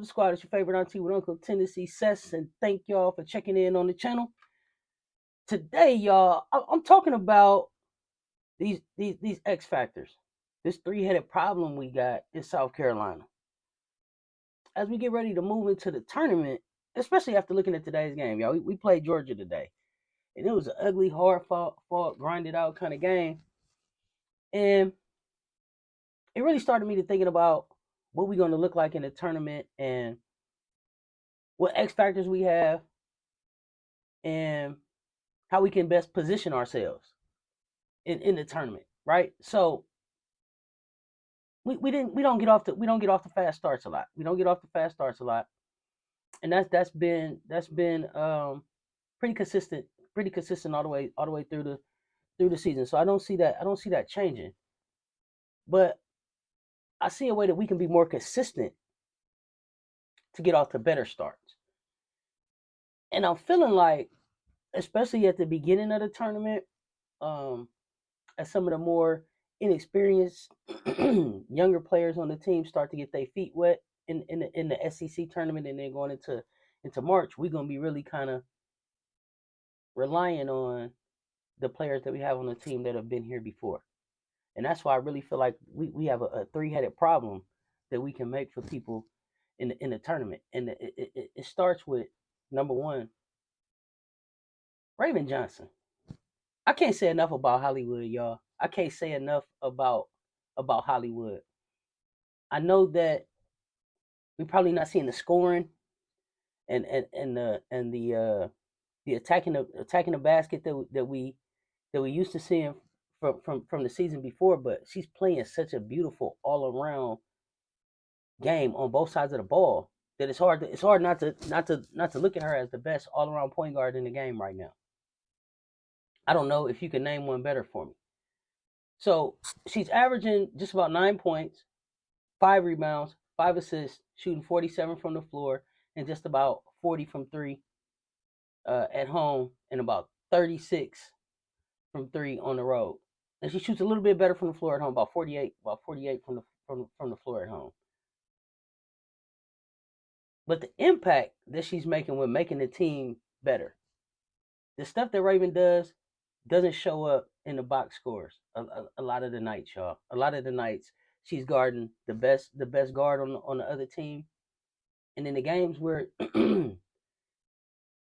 the squad? It's your favorite auntie with Uncle Tendencies, Cess, and thank y'all for checking in on the channel. Today, y'all, I'm talking about these X factors, this three-headed problem we got in South Carolina. As we get ready to move into the tournament, especially after looking at today's game, y'all, we played Georgia today, and it was an ugly, hard-fought, grinded out kind of game, and it really started me to thinking about what we're going to look like in the tournament and what X factors we have and how we can best position ourselves in the tournament, right? So we don't get off the fast starts a lot. We don't get off the fast starts a lot, and that's been pretty consistent all the way through the season. So I don't see that changing, but I see a way that we can be more consistent to get off to better starts. And I'm feeling like, especially at the beginning of the tournament, as some of the more inexperienced younger players on the team start to get their feet wet in the SEC tournament, and then going into March, we're gonna be really kind of relying on the players that we have on the team that have been here before. And that's why I really feel like we have a three-headed problem that we can make for people in the tournament. And it starts with, number one, Raven Johnson. I can't say enough about Hollywood, y'all. I can't say enough about Hollywood. I know that we're probably not seeing the scoring and the attacking the basket that we used to seeing from the season before, but she's playing such a beautiful all around game on both sides of the ball that it's hard not to look at her as the best all around point guard in the game right now. I don't know if you can name one better for me. So she's averaging just about 9 points, 5 rebounds, 5 assists, shooting 47 from the floor, and just about 40 from three at home, and about 36 from three on the road. And she shoots a little bit better from the floor at home, about 48 from the floor at home. But the impact that she's making with making the team better, the stuff that Raven does doesn't show up in the box scores a lot of the nights, y'all. A lot of the nights she's guarding the best guard on the other team, and in the games where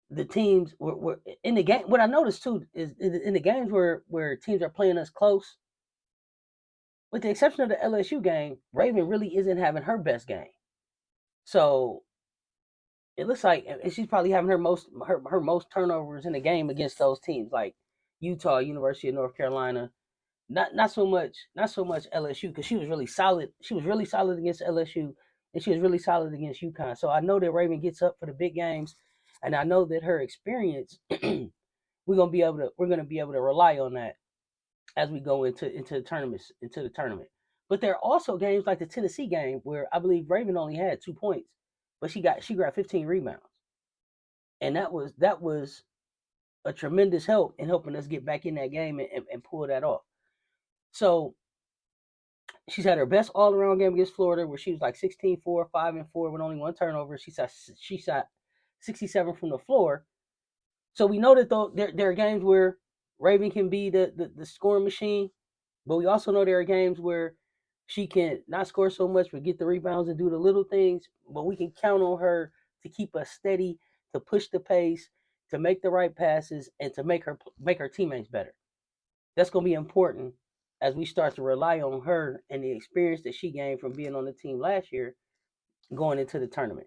the teams were in the game, what I noticed too is in the games where teams are playing us close, with the exception of the LSU game, Raven really isn't having her best game. So it looks like she's probably having her most turnovers in the game against those teams like Utah, University of North Carolina. Not so much LSU, because she was really solid. She was really solid against LSU, and she was really solid against UConn. So I know that Raven gets up for the big games, and I know that her experience, we're gonna be able to rely on that as we go into the tournament. But there are also games like the Tennessee game where I believe Raven only had 2 points, but she grabbed 15 rebounds, and that was a tremendous help in helping us get back in that game and pull that off. So she's had her best all-around game against Florida, where she was like 16-4, 5-4 with only 1 turnover. She shot 67 from the floor. So we know that there are games where Raven can be the scoring machine, but we also know there are games where she can not score so much, but get the rebounds and do the little things. But we can count on her to keep us steady, to push the pace, to make the right passes, and to make her teammates better. That's going to be important as we start to rely on her and the experience that she gained from being on the team last year going into the tournament.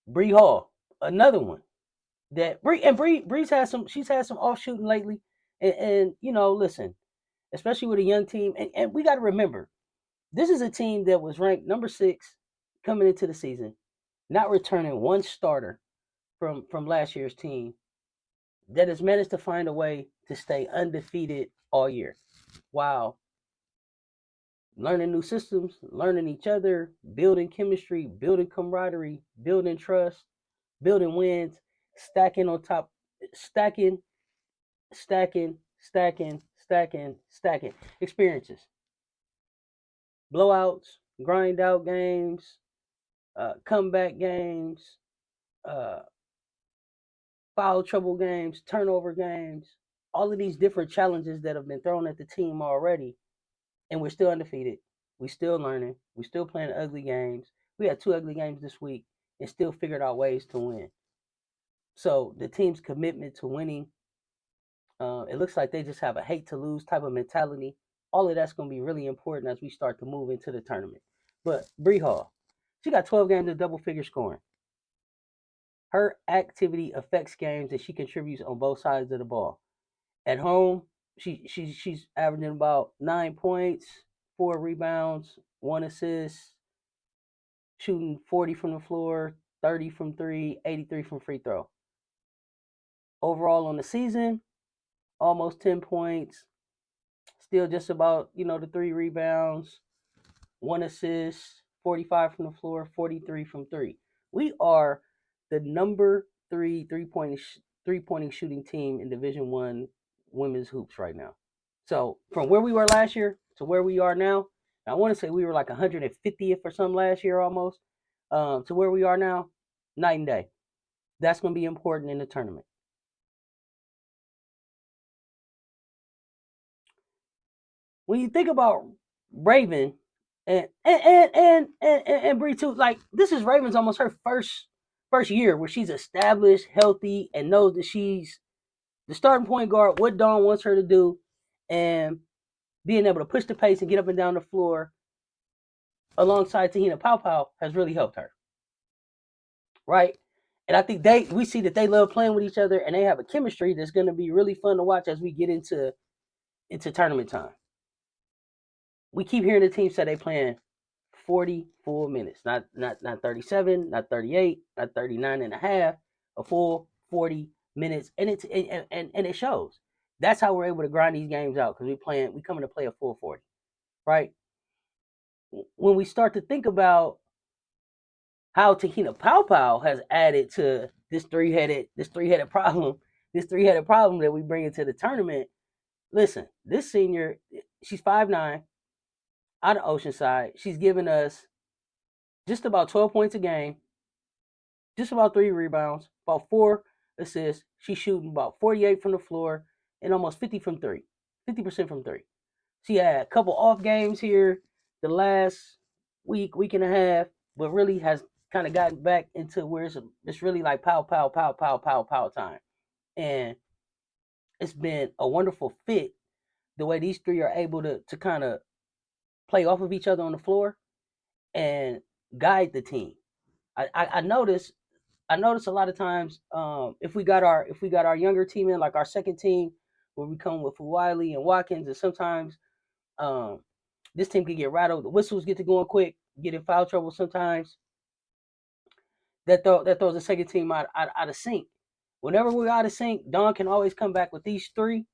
Bree Hall, another one that Bree's had some off shooting lately, and listen, especially with a young team, and we got to remember, this is a team that was ranked number 6 coming into the season, not returning one starter from last year's team, that has managed to find a way to stay undefeated all year. Wow. Learning new systems, learning each other, building chemistry, building camaraderie, building trust, building wins, stacking on top, stacking experiences. Blowouts, grind out games, comeback games, uh, foul trouble games, turnover games, all of these different challenges that have been thrown at the team already, and we're still undefeated. We still learning. We still playing ugly games. We had 2 ugly games this week and still figured out ways to win. So the team's commitment to winning, it looks like they just have a hate to lose type of mentality. All of that's going to be really important as we start to move into the tournament. But Bree Hall, she got 12 games of double figure scoring. Her activity affects games and she contributes on both sides of the ball. At home, she's averaging about 9 points, 4 rebounds, 1 assist, shooting 40 from the floor, 30 from 3, 83 from free throw. Overall on the season, almost 10 points, still just about, the 3 rebounds, 1 assist, 45 from the floor, 43 from 3. We are the number 3 three-pointing shooting team in Division 1 women's hoops right now. So from where we were last year to where we are now, I want to say we were like 150th or something last year almost, to where we are now, night and day. That's going to be important in the tournament. When you think about Raven and Bree too, like this is Raven's almost her first year where she's established, healthy, and knows that she's the starting point guard, what Dawn wants her to do, and being able to push the pace and get up and down the floor alongside Te-Hina PaoPao has really helped her. Right? And I think we see that they love playing with each other and they have a chemistry that's going to be really fun to watch as we get into tournament time. We keep hearing the team say they playing 40 full minutes, not 37, not 38, not 39 and a half, a full 40 minutes, and it shows. That's how we're able to grind these games out because we coming to play a full 40, right? When we start to think about how Te-Hina PaoPao has added to this three-headed problem that we bring into the tournament. Listen, this senior, she's 5'9", out of Oceanside. She's given us just about 12 points a game, just about 3 rebounds, about 4 assists. She's shooting about 48 from the floor and almost 50% from 3. She had a couple off games here the last week and a half, but really has kind of gotten back into where it's really like pow, pow, pow, pow, pow, pow time. And it's been a wonderful fit the way these 3 are able to kind of play off of each other on the floor and guide the team. I notice a lot of times if we got our younger team in, like our second team, where we come with Wiley and Watkins, and sometimes this team can get rattled. The whistles get to going quick, get in foul trouble sometimes. That throws the second team out of sync. Whenever we're out of sync, Dawn can always come back with these 3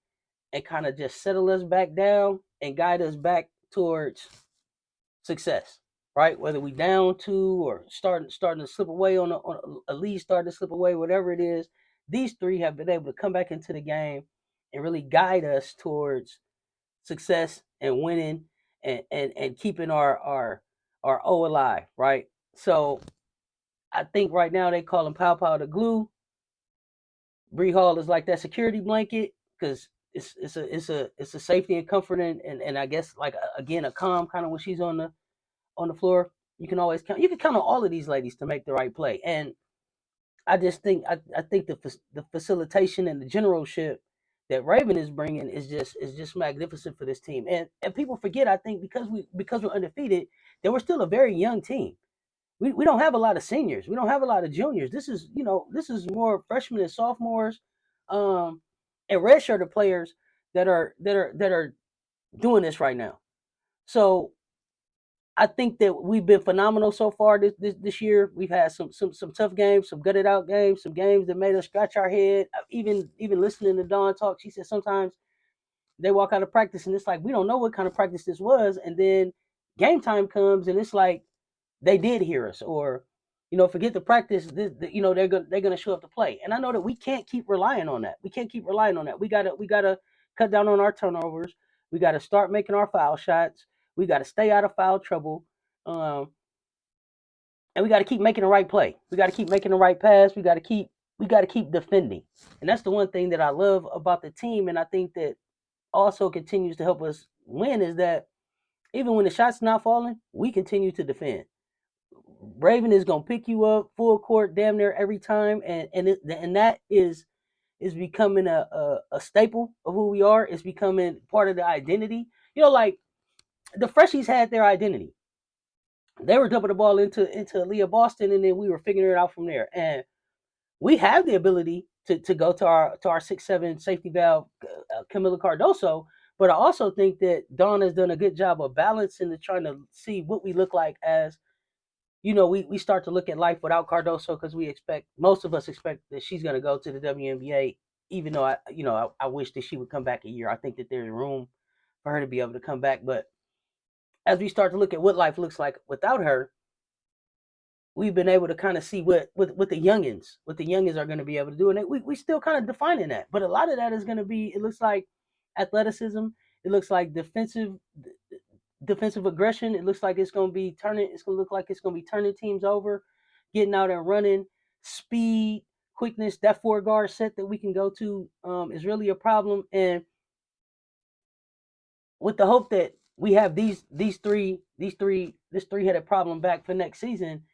and kind of just settle us back down and guide us back towards success, right? Whether we down 2 or starting to slip away on a lead, starting to slip away, whatever it is, these 3 have been able to come back into the game and really guide us towards success and winning and keeping our O alive, right? So I think right now they call him PaoPao the glue. Bree Hall is like that security blanket because it's a safety and comfort and I guess like again a calm kind of when she's on the floor. You can always count. You can count on all of these ladies to make the right play. And I just think I think the facilitation and the generalship that Raven is bringing is just magnificent for this team. And people forget, I think, because we're undefeated, that we're still a very young team. We don't have a lot of seniors. We don't have a lot of juniors. This is more freshmen and sophomores, and redshirted players that are doing this right now. So I think that we've been phenomenal so far this year. We've had some tough games, some gutted out games, some games that made us scratch our head. Even listening to Dawn talk, she said sometimes they walk out of practice and it's like we don't know what kind of practice this was, and then game time comes and it's like they did hear us, or forget the practice. They're gonna show up to play, and I know that we can't keep relying on that. We gotta cut down on our turnovers. We gotta start making our foul shots. We gotta stay out of foul trouble. And we got to keep making the right play. We got to keep making the right pass. We got to keep defending. And that's the one thing that I love about the team, and I think that also continues to help us win is that even when the shot's not falling, we continue to defend. Raven is gonna pick you up full court damn near every time, and that is becoming a staple of who we are. It's becoming part of the identity. You know, like the freshies had their identity. They were dumping the ball into Leah Boston, and then we were figuring it out from there. And we have the ability to go to our 6'7" safety valve, Camila Cardoso. But I also think that Dawn has done a good job of balancing and trying to see what we look like as, we start to look at life without Cardoso because most of us expect that she's going to go to the WNBA, even though I wish that she would come back a year. I think that there's room for her to be able to come back. But as we start to look at what life looks like without her, we've been able to kind of see what the youngins are going to be able to do. And we still kind of defining that. But a lot of that is going to be, it looks like athleticism. It looks like defensive aggression. It looks like it's going to look like it's going to be turning teams over, getting out and running, speed, quickness. That 4-guard set that we can go to is really a problem. And with the hope that we have this three-headed problem back for next season,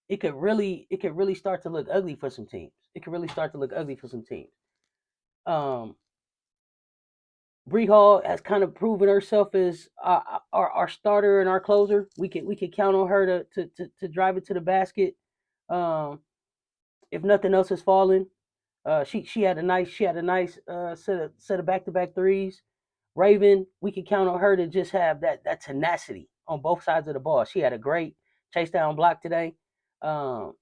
it could really start to look ugly for some teams. Bree Hall has kind of proven herself as our starter and our closer. We could count on her to drive it to the basket. If nothing else has fallen, she had a nice set of back-to-back threes. Raven, we could count on her to just have that tenacity on both sides of the ball. She had a great chase down block today. And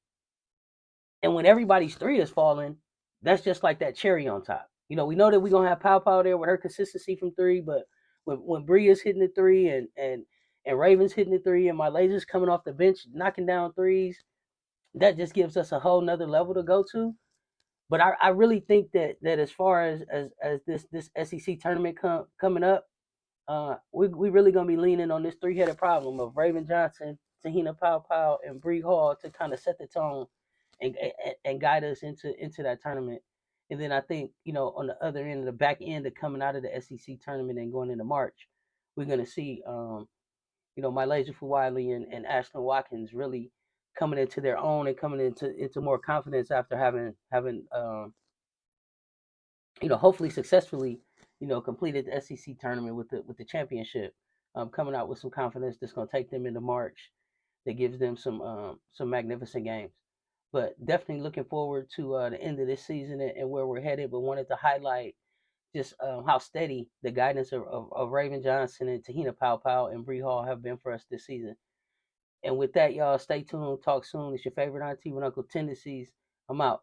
when everybody's three is falling, that's just like that cherry on top. We know that we're going to have PaoPao there with her consistency from three, but when Bree is hitting the three and Raven's hitting the three and my lasers coming off the bench knocking down threes, that just gives us a whole nother level to go to. But I really think that as far as this SEC tournament coming up, we really going to be leaning on this three-headed problem of Raven Johnson, Te-Hina PaoPao, and Bree Hall to kind of set the tone and guide us into that tournament. And then I think, on the other end of the back end of coming out of the SEC tournament and going into March, we're going to see, Mylasia Fuwiley and Ashlyn Watkins really coming into their own and coming into more confidence after having hopefully successfully, completed the SEC tournament with the championship, coming out with some confidence that's going to take them into March, that gives them some magnificent games. But definitely looking forward to the end of this season and where we're headed. But wanted to highlight just how steady the guidance of Raven Johnson and Te-Hina PaoPao and Bree Hall have been for us this season. And with that, y'all, stay tuned. Talk soon. It's your favorite auntie with Uncle Tendencies. I'm out.